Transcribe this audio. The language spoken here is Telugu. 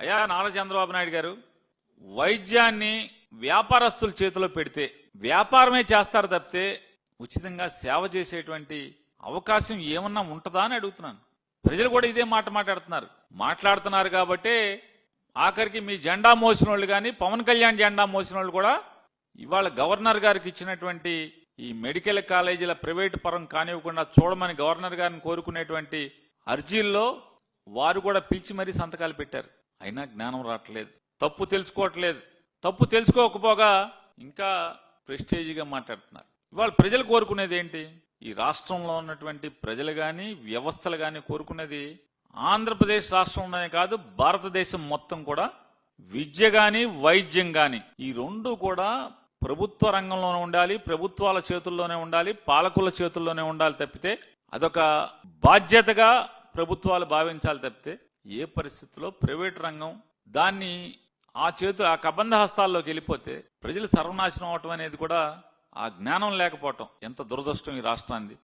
అయ్యా నారా చంద్రబాబు నాయుడు గారు, వైద్యాన్ని వ్యాపారస్తుల చేతిలో పెడితే వ్యాపారమే చేస్తారు తప్పితే ఉచితంగా సేవ చేసేటువంటి అవకాశం ఏమన్నా ఉంటుందా అని అడుగుతున్నాను. ప్రజలు కూడా ఇదే మాట్లాడుతున్నారు కాబట్టి ఆఖరికి మీ జెండా మోసిన వాళ్ళు కానీ పవన్ కళ్యాణ్ జెండా మోసిన వాళ్ళు కూడా ఇవాళ గవర్నర్ గారికి ఇచ్చినటువంటి ఈ మెడికల్ కాలేజీల ప్రైవేటు పరం కానివ్వకుండా చూడమని గవర్నర్ గారిని కోరుకునేటువంటి అర్జీల్లో వారు కూడా పిలిచి మరీ సంతకాలు పెట్టారు. అయినా జ్ఞానం రావట్లేదు, తప్పు తెలుసుకోవట్లేదు. తప్పు తెలుసుకోకపోగా ఇంకా ప్రెస్టేజీగా మాట్లాడుతున్నారు. ఇవాళ ప్రజలు కోరుకునేది ఏంటి? ఈ రాష్ట్రంలో ఉన్నటువంటి ప్రజలు కానీ వ్యవస్థలు కానీ కోరుకునేది ఆంధ్రప్రదేశ్ రాష్ట్రంలోనే కాదు భారతదేశం మొత్తం కూడా విద్య గాని వైద్యం గాని ఈ రెండు కూడా ప్రభుత్వ రంగంలోనే ఉండాలి, ప్రభుత్వాల చేతుల్లోనే ఉండాలి, పాలకుల చేతుల్లోనే ఉండాలి తప్పితే అదొక బాధ్యతగా ప్రభుత్వాలు భావించాలి తప్పితే ఏ పరిస్థితుల్లో ప్రైవేట్ రంగం దాన్ని ఆ కబంధ హస్తాల్లోకి వెళ్ళిపోతే ప్రజలు సర్వనాశనం అవటం అనేది కూడా ఆ జ్ఞానం లేకపోవటం ఎంత దురదృష్టం ఈ రాష్ట్రానికి.